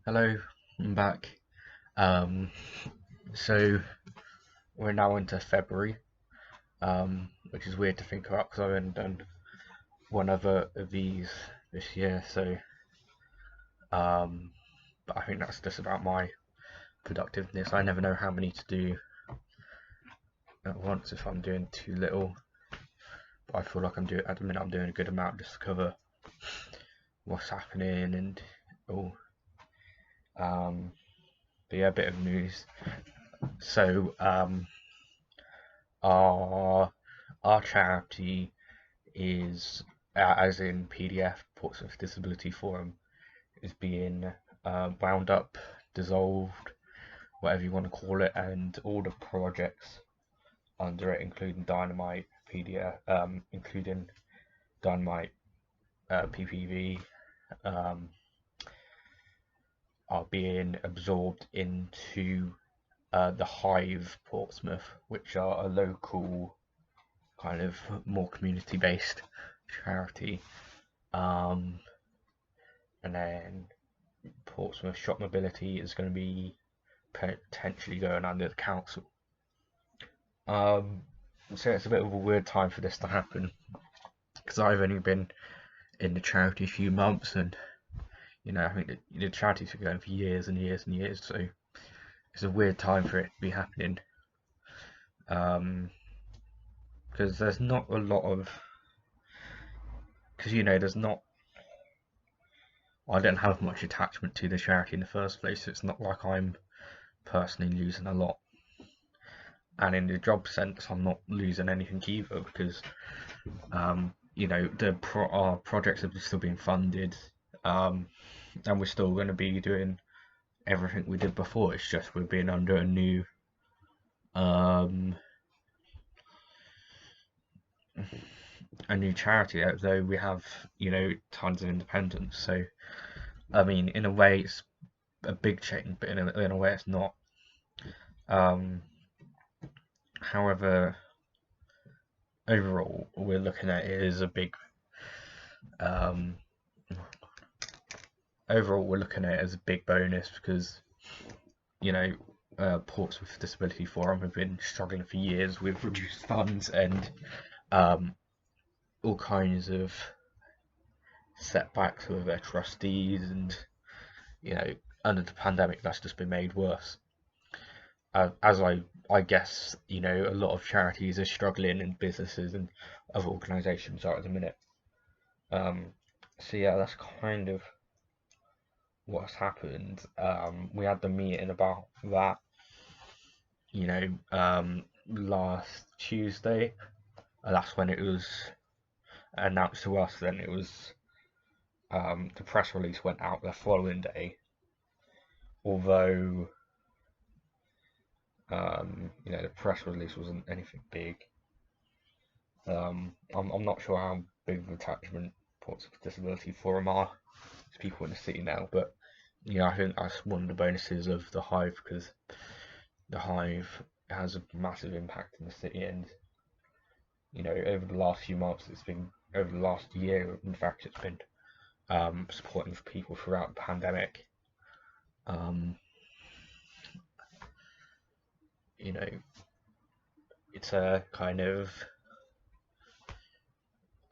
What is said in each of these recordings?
Hello, I'm back. Um, so we're now into February, which is weird to think about because I've only done one other of these this year. Um, but I think that's just about my productiveness. I never know how many to do at once if I'm doing too little. But I feel like at the minute I'm doing a good amount just to cover what's happening and all. Um, but yeah, a bit of news. So our our charity is, as in PDF, Portsmouth Disability Forum, is being wound up, dissolved, whatever you want to call it, and all the projects under it, including Dynamite PDF, including Dynamite PPV, um, are being absorbed into the Hive Portsmouth, which are a local kind of more community-based charity. Um, and then Portsmouth Shop Mobility is going to be potentially going under the council. Um, so it's a bit of a weird time for this to happen because I've only been in the charity a few months, and I think that the charity's been going for years and years and years. So it's a weird time for it to be happening because there's not a lot of because there's not. I don't have much attachment to the charity in the first place, so it's not like I'm personally losing a lot. And in the job sense, I'm not losing anything either because our projects have still been funded, and we're still going to be doing everything we did before. It's just we're being under um, a new charity, though we have tons of independence. So I mean, in a way, it's a big change, but in a way, it's not. Um, However, overall, we're looking at it as a big. Um, Overall, we're looking at it as a big bonus because you know, Portsmouth Disability Forum have been struggling for years with reduced funds and um, all kinds of setbacks with their trustees, and under the pandemic, that's just been made worse. As I guess, a lot of charities are struggling, and businesses and other organisations are at the minute. So yeah, that's kind of what's happened. We had the meeting about that, last Tuesday. That's when it was announced to us. Then it was the press release went out the following day. Although the press release wasn't anything big. I'm not sure how big of an attachment Portsmouth Disability Forum are to people in the city now, but I think that's one of the bonuses of the Hive because the Hive has a massive impact in the city, and over the last few months, it's been over the last year. In fact, it's been supporting people throughout the pandemic. Um, it's a kind of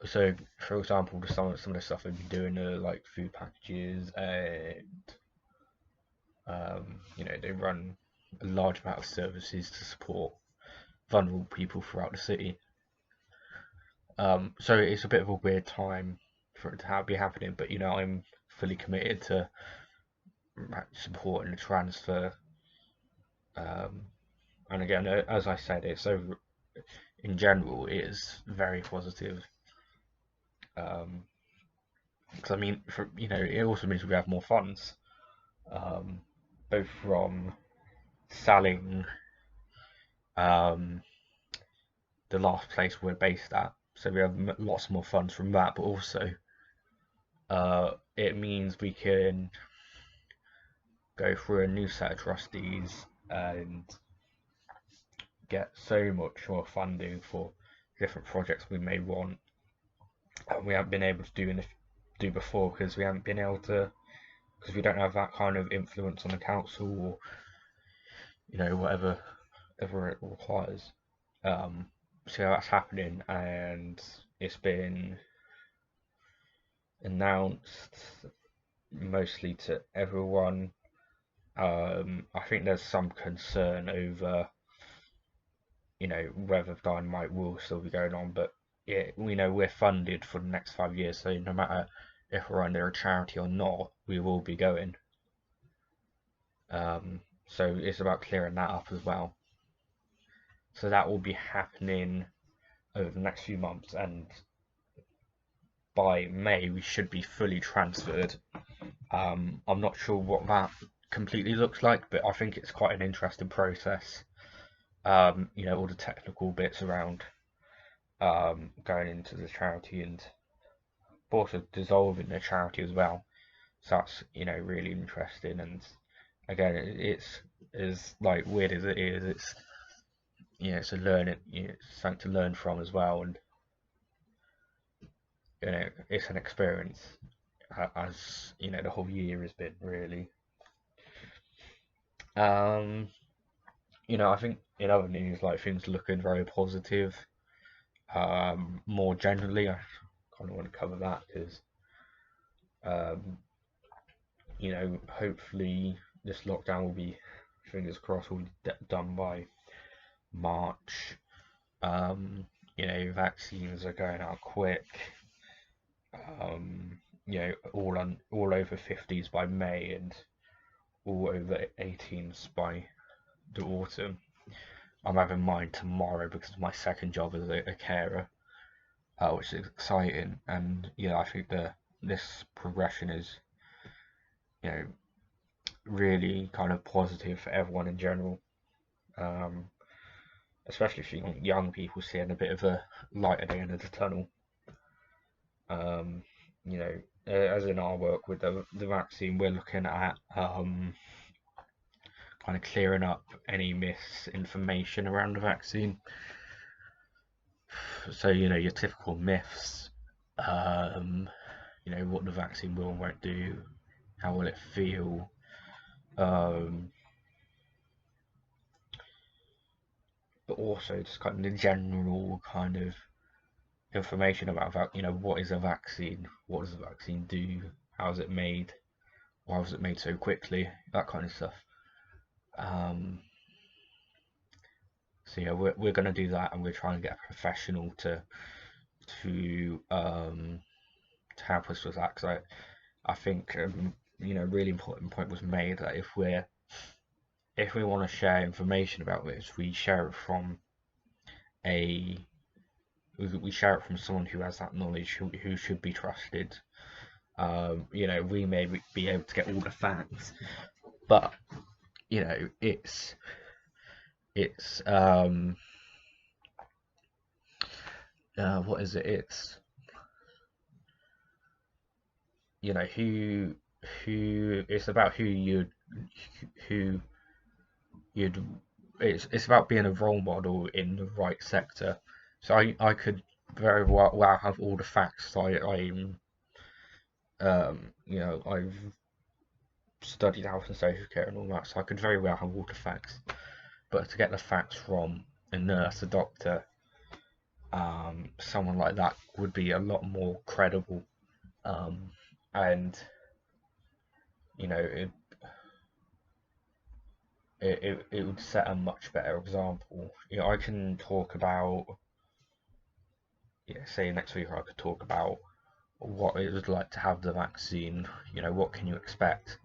so. For example, some of the stuff they've been doing are like food packages, and they run a large amount of services to support vulnerable people throughout the city. So it's a bit of a weird time for it to be happening, but I'm fully committed to supporting the transfer. And again, as I said, it's over. In general, it is very positive. Because I mean, it also means we have more funds, both from selling um, the last place we're based at, so we have lots more funds from that, but also it means we can go through a new set of trustees and get so much more funding for different projects we may want and we haven't been able to do before because we haven't been able to because we don't have that kind of influence on the council, or whatever it requires. So that's happening, and it's been announced mostly to everyone. I think there's some concern over, whether Dynamite will still be going on, but yeah, we know we're funded for the next 5 years, so no matter if we're under a charity or not, we will be going. So it's about clearing that up as well. So that will be happening over the next few months, and by May we should be fully transferred. I'm not sure what that completely looks like, but I think it's quite an interesting process. All the technical bits around going into the charity, and also dissolving the charity as well. So that's really interesting. And again, it's as like weird as it is, it's a learning, it's something to learn from as well, and it's an experience, as the whole year has been really. I think in other news, like, things looking very positive. More generally, I kind of want to cover that because hopefully this lockdown will be, fingers crossed, will be done by March. Vaccines are going out quick. All over 50s by May, and all over 18s by the autumn. I'm having mine tomorrow because of my second job as a carer, which is exciting. And I think this progression is really kind of positive for everyone in general, especially if you want young people seeing a bit of a light at the end of the tunnel. As in our work with the vaccine, we're looking at kind of clearing up any misinformation around the vaccine. So your typical myths, what the vaccine will and won't do, how will it feel, but also just kind of the general kind of information about what is a vaccine, what does a vaccine do, how is it made, why was it made so quickly, that kind of stuff. So yeah, we're going to do that, and we're trying to get a professional to help us with that, because I think really important point was made that if we want to share information about this, we share it from someone who has that knowledge, who should be trusted. We may be able to get all the facts, but it's what is it? It's who it's about who you'd it's about being a role model in the right sector. So I could very well have all the facts. I've studied health and social care and all that, so I could very well have all the facts. But to get the facts from a nurse, a doctor, someone like that would be a lot more credible, and it would set a much better example. I can talk about, say next week I could talk about what it was like to have the vaccine. What can you expect?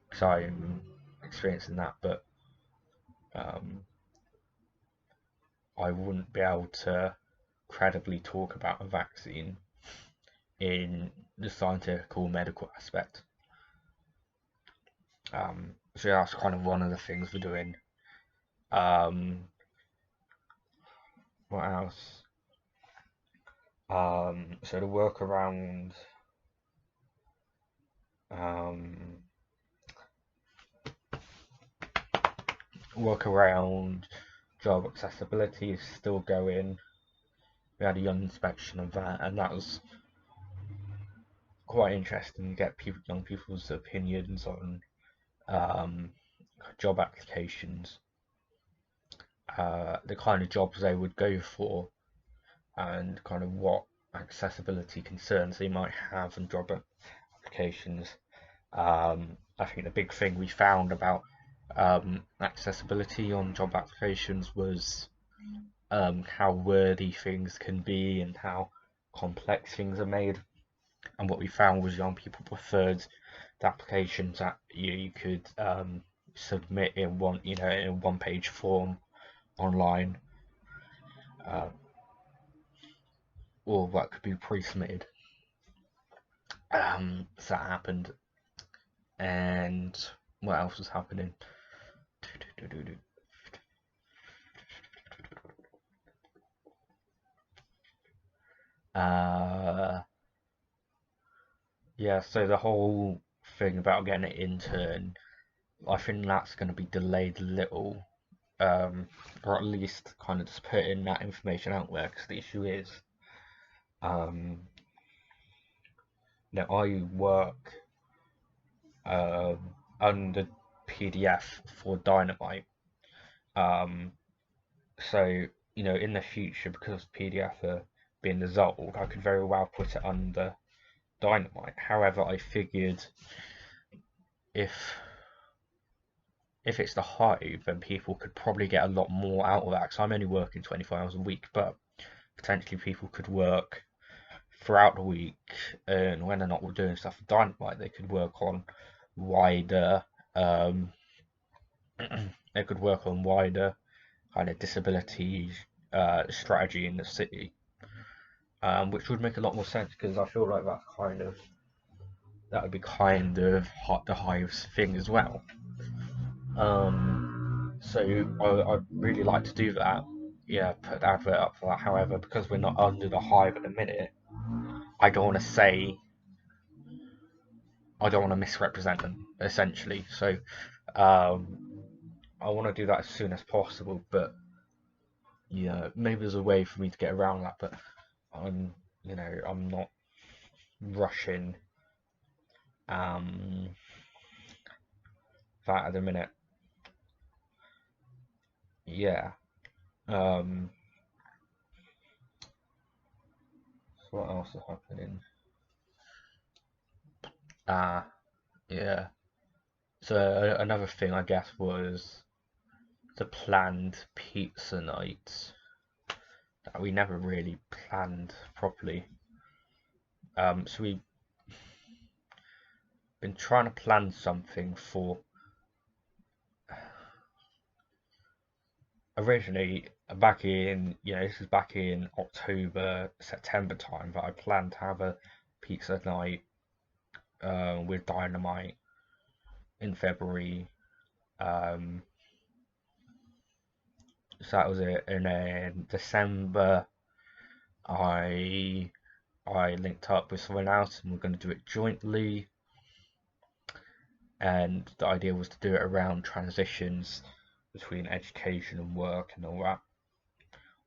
Because I'm experiencing that, but I wouldn't be able to credibly talk about a vaccine in the scientific or medical aspect. So that's kind of one of the things we're doing. What else? So the work around job accessibility is still going. We had a young inspection of that, and that was quite interesting to get young people's opinions on job applications, the kind of jobs they would go for, and kind of what accessibility concerns they might have in job applications. I think the big thing we found about accessibility on job applications was how wordy things can be and how complex things are made. And what we found was young people preferred the applications that you could submit in one-page form online, or that could be pre-submitted. So that happened, and what else was happening? Yeah, so the whole thing about getting an intern, I think that's going to be delayed a little, or at least kind of just putting that information out there, because the issue is, I work under PDF for Dynamite, so in the future, because PDF are being dissolved, I could very well put it under Dynamite. However, I figured if it's the Hive, then people could probably get a lot more out of that, because I'm only working 24 hours a week, but potentially people could work throughout the week, and when they're not doing stuff with Dynamite, they could work on wider kind of disability strategy in the city, which would make a lot more sense, because I feel like that would be kind of the Hive's thing as well. So I'd really like to do that. Yeah, put the advert up for that. However, because we're not under the Hive at the minute, I don't want to misrepresent them, essentially. So I want to do that as soon as possible, but yeah, maybe there's a way for me to get around that, but I'm not rushing that at the minute. Yeah. So what else is happening? Yeah. So another thing, I guess, was the planned pizza night that we never really planned properly. So we've been trying to plan something for originally this is back in October, September time, that I planned to have a pizza night with Dynamite in February. So that was it. And then December, I linked up with someone else, and we're going to do it jointly. And the idea was to do it around transitions between education and work and all that,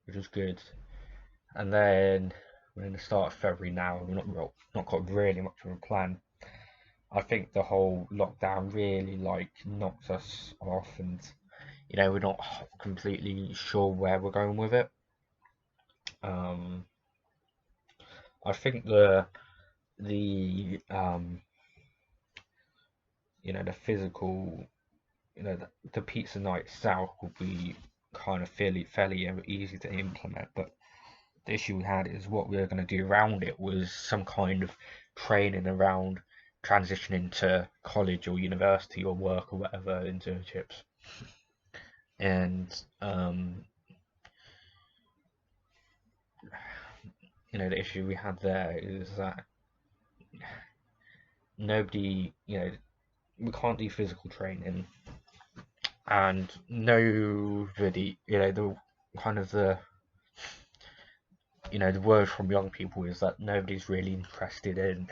which was good. And then we're in the start of February now, and we've not got really much of a plan. I think the whole lockdown really knocked us off, and we're not completely sure where we're going with it. I think the physical, the pizza night itself will be kind of fairly easy to implement, but the issue we had is what we were going to do around it was some kind of training around transitioning to college or university or work or whatever, internships. And the issue we had there is that nobody, we can't do physical training, and nobody, the kind of the word from young people is that nobody's really interested in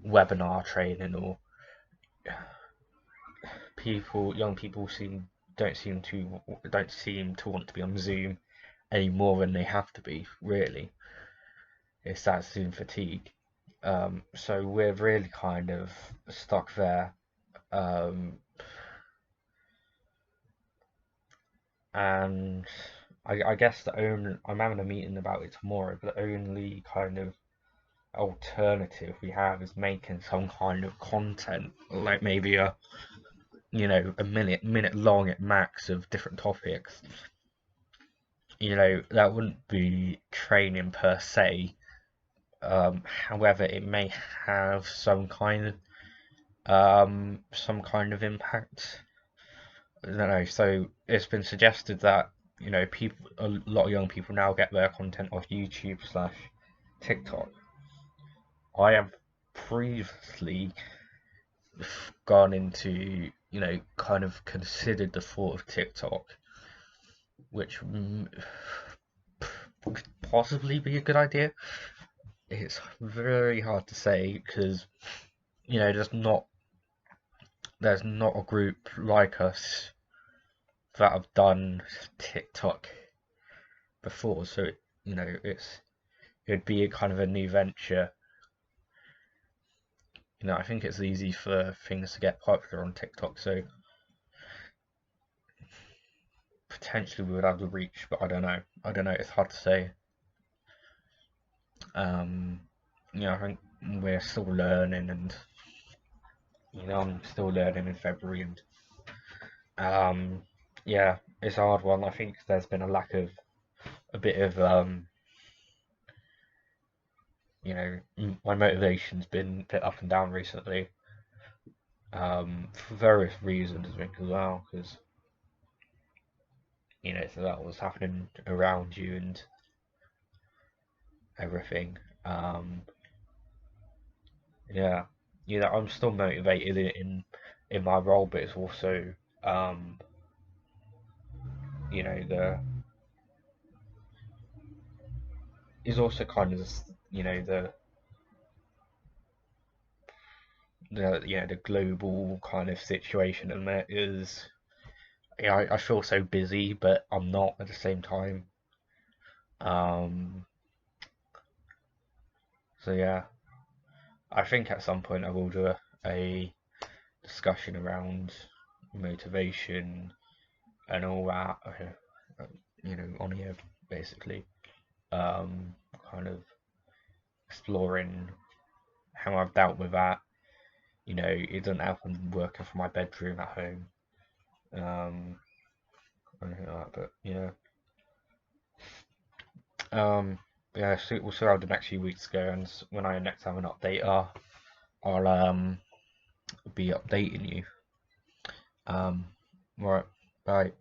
webinar training, or young people don't seem to want to be on Zoom any more than they have to be, really. It's that Zoom fatigue. So we're really kind of stuck there. Um, and I guess I'm having a meeting about it tomorrow, but the only kind of alternative we have is making some kind of content, like maybe a minute long at max of different topics. That wouldn't be training per se. However, it may have some kind of impact. I don't know. So it's been suggested that a lot of young people now get their content off YouTube/TikTok. I have previously gone into kind of considered the thought of TikTok, which could possibly be a good idea. It's very hard to say because there's not a group like us that have done TikTok before, so it'd be a kind of a new venture. I think it's easy for things to get popular on TikTok, so potentially we would have the reach, but I don't know. It's hard to say. I think we're still learning, and I'm still learning in February, and yeah, it's a hard one. I think there's been a bit of my motivation's been a bit up and down recently, for various reasons, I think, as well, because it's about what's happening around you and everything. Yeah, I'm still motivated in my role, but it's also um, the is also kind of the global kind of situation, and that is I feel so busy, but I'm not at the same time. Um, so yeah, I think at some point I will do a discussion around motivation and all that, on here basically, um, kind of exploring how I've dealt with that. It doesn't happen working from my bedroom at home, um, or anything like that, but um, yeah. So we'll see how the next few weeks go, and when I next have an update, I'll be updating you. Right, bye.